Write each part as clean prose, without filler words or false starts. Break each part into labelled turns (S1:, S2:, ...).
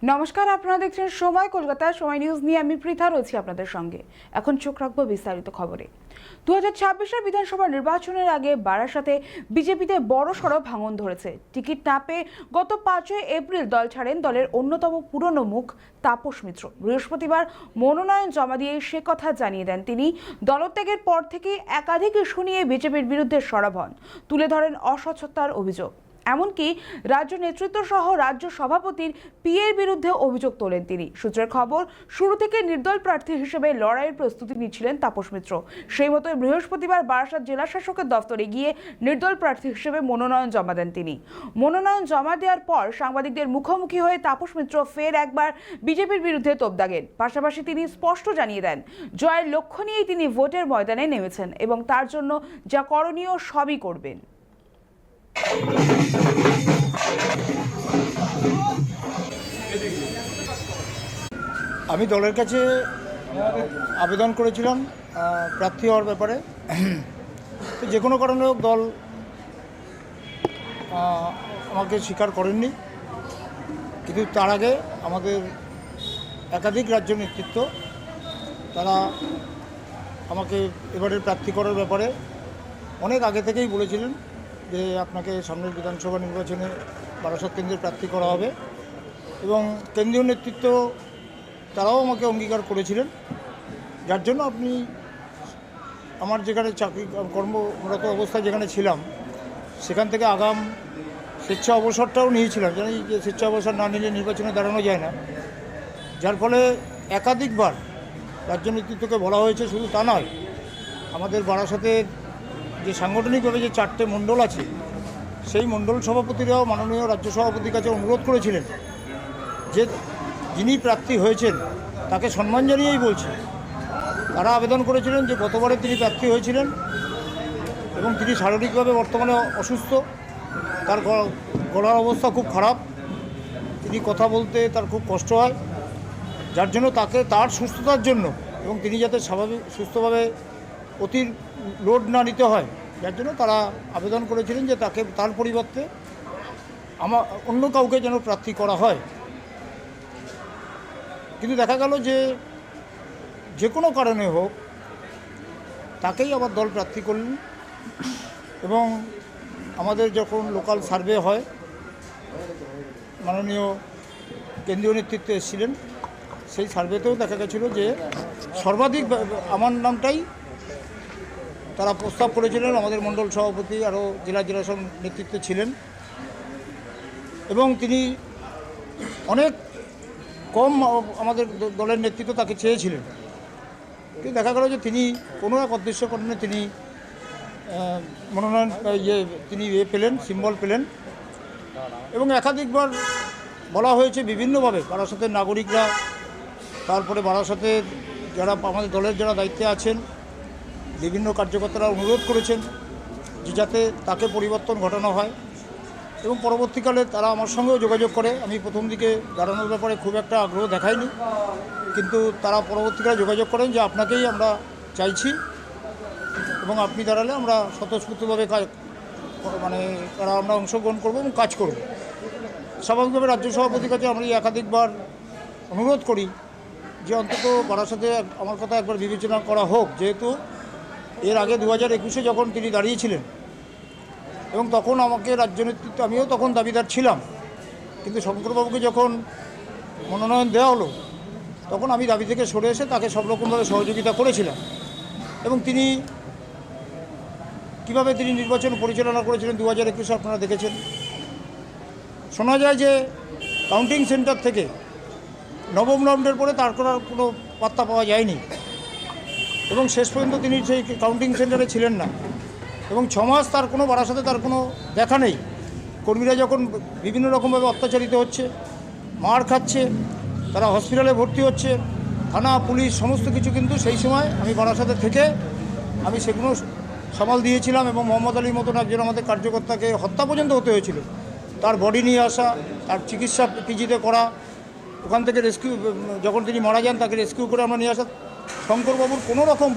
S1: নমস্কার, আপনারা দেখছেন সময় কলকাতা। সময় নিউজ নিয়ে আমি পৃথা রয়েছি আপনাদের সঙ্গে। এখন চোখ রাখবো বিস্তারিত খবরে। 2026-এর বিধানসভা নির্বাচনের আগে বারাসাতে বিজেপিতে বড়সড় ভাঙন ধরেছে। টিকিট না পেয়ে গত 5ই এপ্রিল দল ছাড়েন দলের অন্যতম পুরনো মুখ তাপস মিত্র। বৃহস্পতিবার মনোনয়ন জমা দিয়ে সে কথা জানিয়ে দেন তিনি। দলত্যাগের পর থেকে একাধিক ইস্যু নিয়ে বিজেপির বিরুদ্ধে সরব হন, তুলে ধরেন অস্বচ্ছতার অভিযোগ। এমনকি রাজ্য নেতৃত্ব সহ রাজ্য সভাপতির পিএর বিরুদ্ধে অভিযোগ তোলেন তিনি। সূত্রের খবর, শুরু থেকে নির্দল প্রার্থী হিসেবে লড়াইয়ের প্রস্তুতি নিচ্ছিলেন তাপস মিত্র। সেই মতোই বৃহস্পতিবার বারাসাত জেলা শাসকের দফতরে গিয়ে নির্দল প্রার্থী হিসেবে মনোনয়ন জমা দেন তিনি। মনোনয়ন জমা দেওয়ার পর সাংবাদিকদের মুখোমুখি হয়ে তাপস মিত্র ফের একবার বিজেপির বিরুদ্ধে তোপ দাগেন। পাশাপাশি তিনি স্পষ্ট জানিয়ে দেন, জয়ের লক্ষ্য নিয়েই তিনি ভোটের ময়দানে নেমেছেন এবং তার জন্য যা করণীয় সবই করবেন।
S2: আমি দলের কাছে আবেদন করেছিলাম প্রার্থী হওয়ার ব্যাপারে। তো যে কোনো কারণে দল আমাকে স্বীকার করেননি, কিন্তু তার আগে আমাদের একাধিক রাজ্য নেতৃত্ব তারা আমাকে এবারের প্রার্থী করার ব্যাপারে অনেক আগে থেকেই বলেছিলেন যে আপনাকে সামনের বিধানসভা নির্বাচনে বারাসাত কেন্দ্রের প্রার্থী করা হবে, এবং কেন্দ্রীয় নেতৃত্ব তারাও আমাকে অঙ্গীকার করেছিলেন। যার জন্য আপনি আমার যেখানে চাকরি কর্মরত অবস্থায় যেখানে ছিলাম সেখান থেকে আগাম স্বেচ্ছা অবসরটাও নিয়েছিলাম। জানি যে স্বেচ্ছা অবসর না নিলে নির্বাচনে দাঁড়ানো যায় না, যার ফলে একাধিকবার রাজ্য নেতৃত্বকে বলা হয়েছে। শুধু তা নয়, আমাদের বারাসাতের যে সাংগঠনিকভাবে যে 4টে মণ্ডল আছে, সেই মণ্ডল সভাপতিরাও মাননীয় রাজ্য সভাপতির কাছে অনুরোধ করেছিলেন যে যিনি প্রার্থী হয়েছেন তাকে সম্মান জানিয়েই বলছি। তারা আবেদন করেছিলেন যে গতবারে তিনি প্রার্থী হয়েছিলেন এবং তিনি শারীরিকভাবে বর্তমানে অসুস্থ, তার গলার অবস্থা খুব খারাপ, তিনি কথা বলতে তার খুব কষ্ট হয়, যার জন্য তাকে তার সুস্থতার জন্য এবং তিনি যাতে স্বাভাবিক সুস্থভাবে অতি লোড না নিতে হয়, যার জন্য তারা আবেদন করেছিলেন যে তার পরিবর্তে অন্য কাউকে যেন প্রার্থী করা হয়। কিন্তু দেখা গেল যে কোনো কারণে হোক তাকেই আবার দল প্রার্থী করলেন, এবং আমাদের যখন লোকাল সার্ভে হয় মাননীয় কেন্দ্রীয় নেতৃত্বে এসেছিলেন, সেই সার্ভেতেও দেখা গেছিলো যে সর্বাধিক আমার নামটাই তারা প্রস্তাব করেছিলেন। আমাদের মণ্ডল সভাপতি আরও জেলা সব নেতৃত্বে ছিলেন, এবং তিনি অনেক কম আমাদের দলের নেতৃত্ব তাকে চেয়েছিলেন। কিন্তু দেখা গেল যে তিনি কোনো এক অদৃশ্য কারণে তিনি মনোনয়ন তিনি পেলেন, সিম্বল পেলেন, এবং একাধিকবার বলা হয়েছে বিভিন্নভাবে বারাসাতের নাগরিকরা, তারপরে বারাসাতের যারা আমাদের দলের যারা দায়িত্বে আছেন, বিভিন্ন কার্যকর্তারা অনুরোধ করেছেন যে যাতে তাকে পরিবর্তন ঘটানো হয়, এবং পরবর্তীকালে তারা আমার সঙ্গেও যোগাযোগ করে। আমি প্রথম দিকে দাঁড়ানোর ব্যাপারে খুব একটা আগ্রহ দেখাইনি, কিন্তু তারা পরবর্তীকালে যোগাযোগ করেন যে আপনাকেই আমরা চাইছি এবং আপনি দাঁড়ালে আমরা স্বতঃস্ফূর্তভাবে তারা আমরা অংশগ্রহণ করব এবং কাজ করব। স্বাভাবিকভাবে রাজ্য সভাপতির কাছে আমরা একাধিকবার অনুরোধ করি যে অন্তত বারাসাতে আমার কথা একবার বিবেচনা করা হোক, যেহেতু এর আগে 2021-এ যখন তিনি দাঁড়িয়েছিলেন এবং তখন আমাকে রাজ্য নেতৃত্ব, আমিও তখন দাবিদার ছিলাম, কিন্তু শঙ্করবাবুকে যখন মনোনয়ন দেওয়া হলো তখন আমি দাবি থেকে সরে এসে তাকে সব রকমভাবে সহযোগিতা করেছিলাম, এবং তিনি কীভাবে তিনি নির্বাচন পরিচালনা করেছিলেন 2021-এ আপনারা দেখেছেন। শোনা যায় যে কাউন্টিং সেন্টার থেকে নবম রাউন্ডের পরে তার কোনো পাত্তা পাওয়া যায়নি, এবং শেষ পর্যন্ত তিনি সেই কাউন্টিং সেন্টারে ছিলেন না, এবং 6 মাস তার কোনো বারাসাতে তার কোনো দেখা নেই। কর্মীরা যখন বিভিন্ন রকমভাবে অত্যাচারিত হচ্ছে, মার খাচ্ছে, তারা হসপিটালে ভর্তি হচ্ছে, থানা পুলিশ সমস্ত কিছু, কিন্তু সেই সময় আমি বারাসাতে থেকে আমি সেগুলো সামাল দিয়েছিলাম, এবং মোহাম্মদ আলীর মতন একজন আমাদের কার্যকর্তাকে হত্যা পর্যন্ত হতে হয়েছিল। তার বডি নিয়ে আসা, তার চিকিৎসা পিজিতে করা, ওখান থেকে রেস্কিউ, যখন তিনি মারা যান তাকে রেস্কিউ করে আমরা নিয়ে আসা। শঙ্করবাবুর কোনো রকম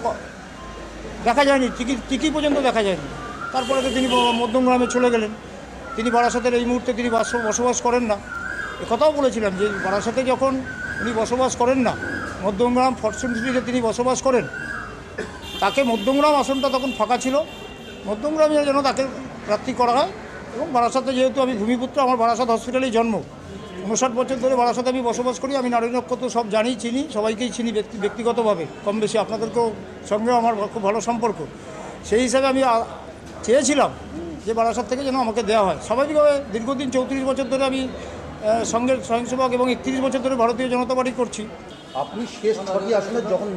S2: দেখা যায়নি, টিকি পর্যন্ত দেখা যায়নি। তারপরে তো তিনি মধ্যমগ্রামে চলে গেলেন, তিনি বারাসাতের এই মুহূর্তে তিনি বসবাস করেন না, কথাও বলেছিলাম যে বারাসাতে যখন উনি বসবাস করেন না, মধ্যমগ্রাম ফরচুনেটলিতে তিনি বসবাস করেন, তাকে মধ্যমগ্রাম আসনটা তখন ফাঁকা ছিল, মধ্যমগ্রামে যেন তাকে প্রার্থী করা হয়। এবং বারাসাতে যেহেতু আমি ভূমিপুত্র, আমার বারাসাত হসপিটালেই জন্ম, 59 বছর ধরে বারাসাতে আমি বসবাস করি। আমি নারী নক্ষত্র সব জানি, চিনি, সবাইকেই চিনি ব্যক্তিগতভাবে কম বেশি, আপনাদেরকেও সঙ্গেও আমার খুব ভালো সম্পর্ক। সেই হিসাবে আমি চেয়েছিলাম যে বারাসাত থেকে যেন আমাকে দেওয়া হয়। স্বাভাবিকভাবে দীর্ঘদিন 34 বছর ধরে আমি সঙ্গের স্বয়ংসেবক এবং 31 বছর ধরে ভারতীয় জনতা পার্টি করছি।
S3: আপনি শেষ 6টি আসনের যখন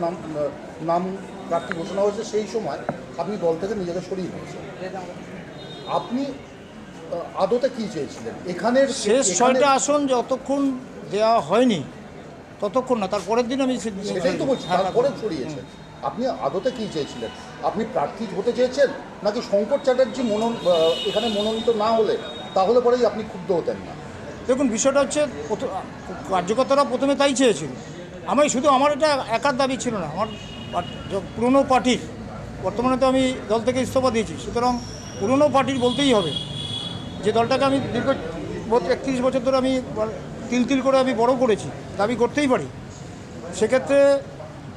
S3: নাম প্রার্থী ঘোষণা হয়েছে সেই সময় আপনি দল থেকে নিজেকে সরিয়ে নিয়েছেন। আপনি আদতে কী চেয়েছিলেন? এখানের
S2: শেষ 6টা আসন যতক্ষণ দেওয়া হয়নি ততক্ষণ না, তার পরের দিন আমি
S3: সেটাই তো বলছি, তারপরে সরিয়েছেন। আপনি আদতে কী চেয়েছিলেন? আপনি প্রার্থী হতে চেয়েছেন, নাকি শঙ্কর চ্যাটার্জি এখানে মনোনীত না হলে তাহলে পরেই আপনি ক্ষুব্ধ হতেন না?
S2: দেখুন, বিষয়টা হচ্ছে কার্যকর্তারা প্রথমে তাই চেয়েছিল। শুধু আমার এটা একার দাবি ছিল না, আমার পুরনো পার্টির, বর্তমানে তো আমি দল থেকে ইস্তফা দিয়েছি, সুতরাং পুরনো পার্টির বলতেই হবে যে দলটাকে আমি দীর্ঘ 31 বছর ধরে আমি তিল করে আমি বড় করেছি, দাবি করতেই পারি। সেক্ষেত্রে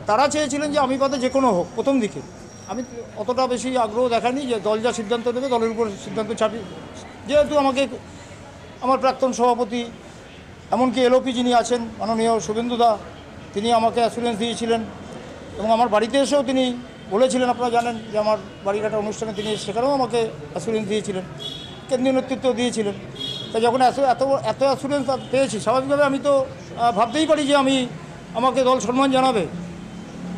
S2: তারা চেয়েছিলেন যে আমি বাদে যে কোনো হোক। প্রথম দিকে আমি অতটা বেশি আগ্রহ দেখাইনি, যে দল যা সিদ্ধান্ত নেবে দলের উপর সিদ্ধান্ত চাপি, যেহেতু আমাকে আমার প্রাক্তন সভাপতি, এমনকি এলওপি যিনি আছেন মাননীয় শুভেন্দুদা, তিনি আমাকে অ্যাসুরেন্স দিয়েছিলেন এবং আমার বাড়িতে এসেও তিনি বলেছিলেন, আপনারা জানেন যে আমার বাড়ির একটা অনুষ্ঠানে তিনি সেখানেও আমাকে অ্যাসুরেন্স দিয়েছিলেন, কেন্দ্রীয় নেতৃত্ব দিয়েছিলেন। তাই যখন এত অ্যাসুরেন্স পেয়েছি, স্বাভাবিকভাবে আমি তো ভাবতেই পারি যে আমাকে দল সম্মান জানাবে।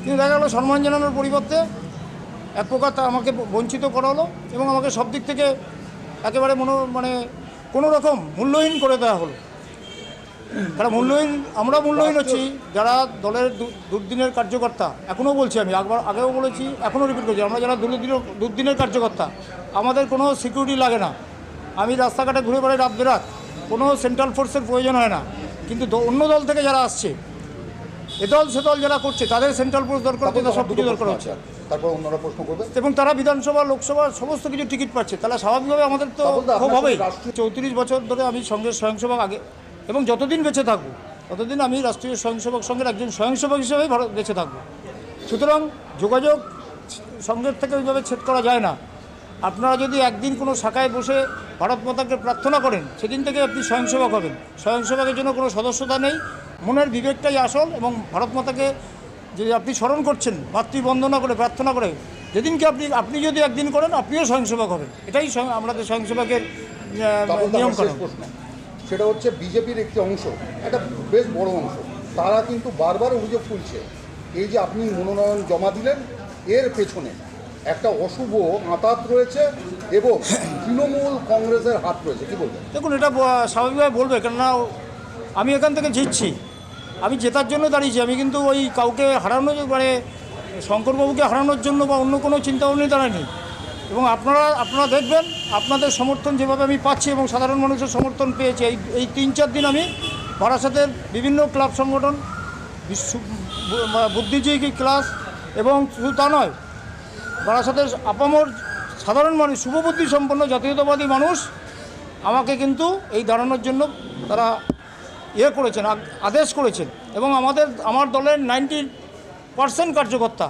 S2: কিন্তু দেখা গেল সম্মান জানানোর পরিবর্তে এক প্রকার আমাকে বঞ্চিত করা হলো এবং আমাকে সব দিক থেকে একেবারে কোনো রকম মূল্যহীন করে দেওয়া হলো। কারণ আমরা মূল্যহীন হচ্ছি যারা দলের দুর্দিনের কার্যকর্তা। এখনও বলছি, আমি আগেও বলেছি, এখনও রিপিট করছি, আমরা যারা দুর্দিনের কার্যকর্তা, আমাদের কোনো সিকিউরিটি লাগে না। আমি রাস্তাঘাটে ঘুরে বেড়াই রাত বেরাত, কোনো সেন্ট্রাল ফোর্সের প্রয়োজন হয় না। কিন্তু অন্য দল থেকে যারা আসছে, এ দল সে দল যারা করছে, তাদের সেন্ট্রাল ফোর্স দরকার হচ্ছে, সব কিছু দরকার হচ্ছে।
S3: তারপর অন্যরা প্রশ্ন করবে
S2: এবং তারা বিধানসভা, লোকসভা সমস্ত কিছু টিকিট পাচ্ছে, তাহলে স্বাভাবিকভাবে আমাদের তো খুব হবেই। 34 বছর ধরে আমি সঙ্গের স্বয়ংসেবক আগে, এবং যতদিন বেঁচে থাকবো ততদিন আমি রাষ্ট্রীয় স্বয়ংসেবক সঙ্গের একজন স্বয়ংসেবক হিসেবেই বেঁচে থাকবো। সুতরাং যোগাযোগ সঙ্গের থেকে ওইভাবে ছেদ করা যায় না। আপনারা যদি একদিন কোনো শাখায় বসে ভারত মাতাকে প্রার্থনা করেন, সেদিন থেকে আপনি স্বয়ংসেবক হবেন। স্বয়ংসেবকের জন্য কোনো সদস্যতা নেই, মনের বিবেকটাই আসল। এবং ভারত মাতাকে যে আপনি স্মরণ করছেন, মাতৃবন্দনা করে প্রার্থনা করে, যেদিনকে আপনি যদি একদিন করেন, আপনিও স্বয়ংসেবক হবেন। এটাই আমাদের স্বয়ংসেবকের নিয়মকানুন।
S3: সেটা হচ্ছে বিজেপির একটি অংশ, একটা বেশ বড় অংশ, তারা কিন্তু বারবার অভিযোগ তুলছে এই যে আপনি মনোনয়ন জমা দিলেন, এর পেছনে একটা অশুভ আঁতাত রয়েছে এবং তৃণমূল কংগ্রেসের হাত রয়েছে। কী বলবেন?
S2: দেখুন, এটা স্বাভাবিকভাবে বলবে, কেননা আমি এখান থেকে জিতছি, আমি জেতার জন্য দাঁড়িয়েছি। আমি কিন্তু ওই কাউকে হারানোর শঙ্করবাবুকে হারানোর জন্য বা অন্য কোনো চিন্তাভাবনা দাঁড়ায়নি। এবং আপনারা দেখবেন, আপনাদের সমর্থন যেভাবে আমি পাচ্ছি এবং সাধারণ মানুষের সমর্থন পেয়েছি, এই 3-4 দিন আমি বারাসাতের বিভিন্ন ক্লাব সংগঠন, বুদ্ধিজীবী ক্লাস, এবং শুধু তা নয়, বারাসাতের আপামর সাধারণ মানুষ, শুভবুদ্ধি সম্পন্ন জাতীয়তাবাদী মানুষ আমাকে কিন্তু এই দাঁড়ানোর জন্য তারা করেছেন, আদেশ করেছেন। এবং আমার দলের 90% কার্যকর্তা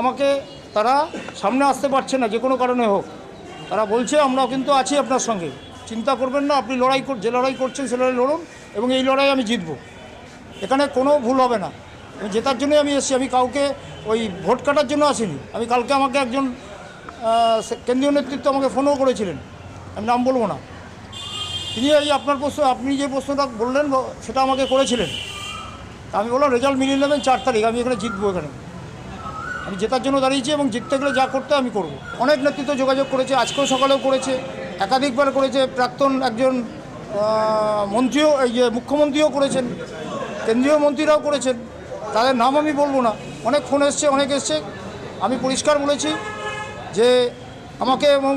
S2: আমাকে তারা সামনে আসতে পারছে না, যে কোনো কারণে হোক। তারা বলছে আমরাও কিন্তু আছি আপনার সঙ্গে, চিন্তা করবেন না, আপনি যে লড়াই করছেন সে লড়াই লড়ুন, এবং এই লড়াই আমি জিতব। এখানে কোনো ভুল হবে না। জেতার জন্যই আমি এসেছি, আমি কাউকে ওই ভোট কাটার জন্য আসিনি। কালকে আমাকে একজন কেন্দ্রীয় নেতৃত্ব আমাকে ফোনও করেছিলেন, আমি নাম বলবো না। তিনি আপনি যে প্রশ্নটা বললেন সেটা আমাকে করেছিলেন। আমি বললাম রেজাল্ট মিলিয়ে নেবেন 4 তারিখ, আমি এখানে জিতবো। এখানে আমি জেতার জন্য দাঁড়িয়েছি এবং জিততে গেলে যা করতে আমি করব। অনেক নেতৃত্ব যোগাযোগ করেছে, আজকেও সকালেও করেছে, একাধিকবার করেছে। প্রাক্তন একজন মন্ত্রীও, মুখ্যমন্ত্রীও করেছেন, কেন্দ্রীয় মন্ত্রীরাও করেছেন, তাদের নাম আমি বলবো না। অনেক ফোন এসছে, অনেক এসছে। আমি পরিষ্কার বলেছি যে আমাকে, এবং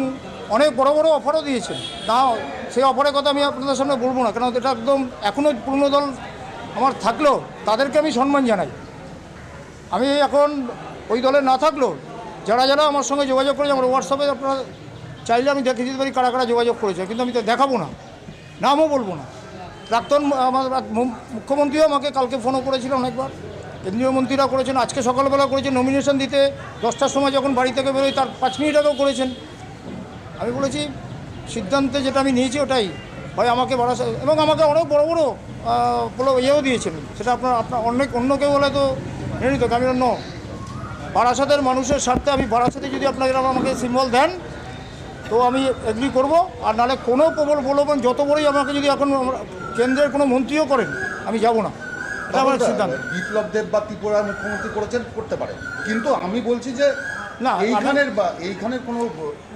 S2: অনেক বড় বড় অফারও দিয়েছেন। না, সেই অফারের কথা আমি আপনাদের সামনে বলবো না, কেন এটা একদম এখনও পুরনো দল আমার থাকলেও তাদেরকে আমি সম্মান জানাই। আমি এখন ওই দলে না থাকলেও যারা আমার সঙ্গে যোগাযোগ করেছে, আমার হোয়াটসঅ্যাপে আপনারা চাইলে আমি দেখে দিতে পারি কারা যোগাযোগ করেছে, কিন্তু আমি তো দেখাবো না। নামও বলবো না। প্রাক্তন আমার মুখ্যমন্ত্রীও আমাকে কালকে ফোনও করেছিল অনেকবার, কেন্দ্রীয় মন্ত্রীরা করেছেন, আজকে সকালবেলা করেছেন, নমিনেশন দিতে 10টার সময় যখন বাড়ি থেকে বেরোই তার 5 মিনিট আগেও করেছেন। আমি বলেছি সিদ্ধান্তে যেটা আমি নিয়েছি ওটাই, হয় আমাকে বারাসাত, এবং আমাকে অনেক বড় বড় ইয়েও দিয়েছেন, সেটা আপনার অন্য কেউ বলে তো নেই তো, আমি অন্য বারাসাতের মানুষের স্বার্থে আমি বারাসাতে যদি আপনারা আমাকে সিম্বল দেন তো আমি এগ্রি করব, আর নাহলে কোনো প্রলোভন যত বড়ই আমাকে যদি এখন কেন্দ্রের কোনো মন্ত্রীও করেন আমি যাব না, এটা আমার সিদ্ধান্ত।
S3: বিপ্লব দেব বা ত্রিপুরার মুখ্যমন্ত্রী করেছেন, করতে পারে, কিন্তু আমি বলছি যে
S2: না,
S3: এইখানের কোনো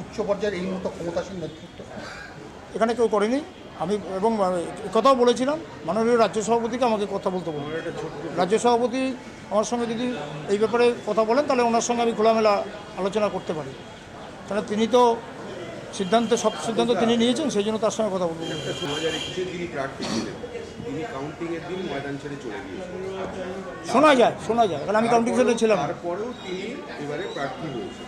S3: উচ্চ পর্যায়ের এই মুহূর্তে ক্ষমতাসীন নেতৃত্ব
S2: এখানে কেউ করেনি। আমি এবং কথাও বলেছিলাম মাননীয় রাজ্য সভাপতিকে আমাকে কথা বলতে বলুন। রাজ্য সভাপতি আমার সঙ্গে যদি এই ব্যাপারে কথা বলেন তাহলে ওনার সঙ্গে আমি খোলামেলা আলোচনা করতে পারি, কারণ তিনি তো সব সিদ্ধান্ত তিনি নিয়েছেন, সেই জন্য তার সঙ্গে কথা বলবো।
S4: 2021-এ যিনি প্রার্থী ছিলেন তিনি কাউন্টিংয়ের দিন ময়দান ছেড়ে চলে গিয়েছেন।
S2: শোনা যায় কারণ আমি কাউন্টিং সেন্টারে ছিলাম।
S4: তারপরেও তিনি এবারে প্রার্থী হয়েছেন,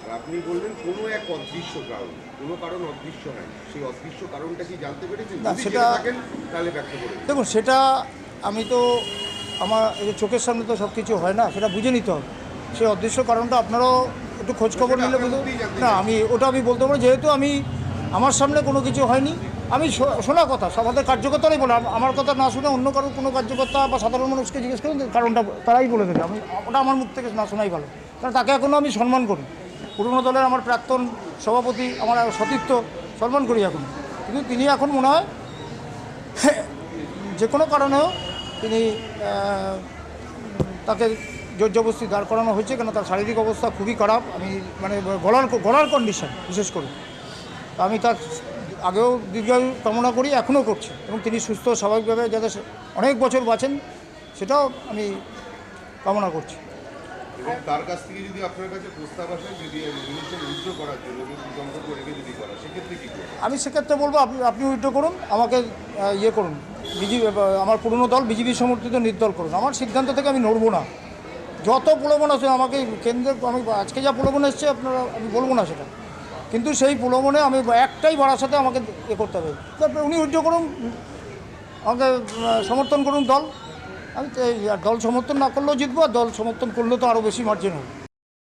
S4: আর আপনি বললেন কোনো এক অদৃশ্য কারণ, কোনো কারণ অদৃশ্য হয়, সেই অদৃশ্য কারণটা কি জানতে পেরেছেন?
S2: না,
S4: যদি
S2: সেটা
S4: জেনে থাকেন তাহলে ব্যাখ্যা করুন।
S2: দেখুন, সেটা আমি তো আমার এই যে চোখের সামনে তো সব কিছু হয় না, সেটা বুঝে নিতে হবে। সেই অদৃশ্য কারণটা আপনারাও একটু খোঁজখবর নিলে বুঝতে। না, আমি বলতে পারি, যেহেতু আমার সামনে কোনো কিছু হয়নি, আমি শোনা কথা আমাদের কার্যকর্তারাই বলে, আমার কথা না শুনে অন্য কারো কোনো কার্যকর্তা বা সাধারণ মানুষকে জিজ্ঞেস করেন কারণটা তারাই বলে দেবে। ওটা আমার মুখ থেকে না শোনাই ভালো, কারণ তাকে এখনও আমি সম্মান করি। পুরনো দলের আমার প্রাক্তন সভাপতি, আমার সতীর্থ, সম্মান করি এখন, কিন্তু তিনি এখন মনে হয় যে কোনো কারণেও তিনি তাকে জোর জবরদস্তি দাঁড় করানো হয়েছে, কেন তার শারীরিক অবস্থা খুবই খারাপ। আমি গলার কন্ডিশন বিশেষ করে, আমি তার আগেও দীর্ঘায়ু কামনা করি, এখনও করছি, এবং তিনি সুস্থ স্বাভাবিকভাবে যাতে অনেক বছর বাঁচেন সেটাও আমি কামনা করছি।
S4: এবং তার কাছ থেকে যদি আপনার কাছে প্রস্তাব আসে যদি নমিনেশন উইথড্র করার জন্য সম্পর্ক রেখে যদি করা, সেক্ষেত্রে কী করবেন?
S2: আমি সেক্ষেত্রে বলবো আপনি উইথড্র করুন, আমাকে ইয়ে করুন, আমার পুরনো দল বিজেপি সমর্থিত নির্দল করুন। আমার সিদ্ধান্ত থেকে আমি নড়বো না। যত প্রলোভন আছে আমাকে কেন্দ্রের, আমি আজকে যা প্রলোভন এসছে আমি বলবো না সেটা, কিন্তু সেই প্রলোভনে আমি একটাই বারাসাতে আমাকে করতে হবে। তারপরে উনি উইথড্র করুন, আমাকে সমর্থন করুন দল, আমি দল সমর্থন না করলেও জিতবো, আর দল সমর্থন করলেও তো আরও বেশি মার্জিন হবে।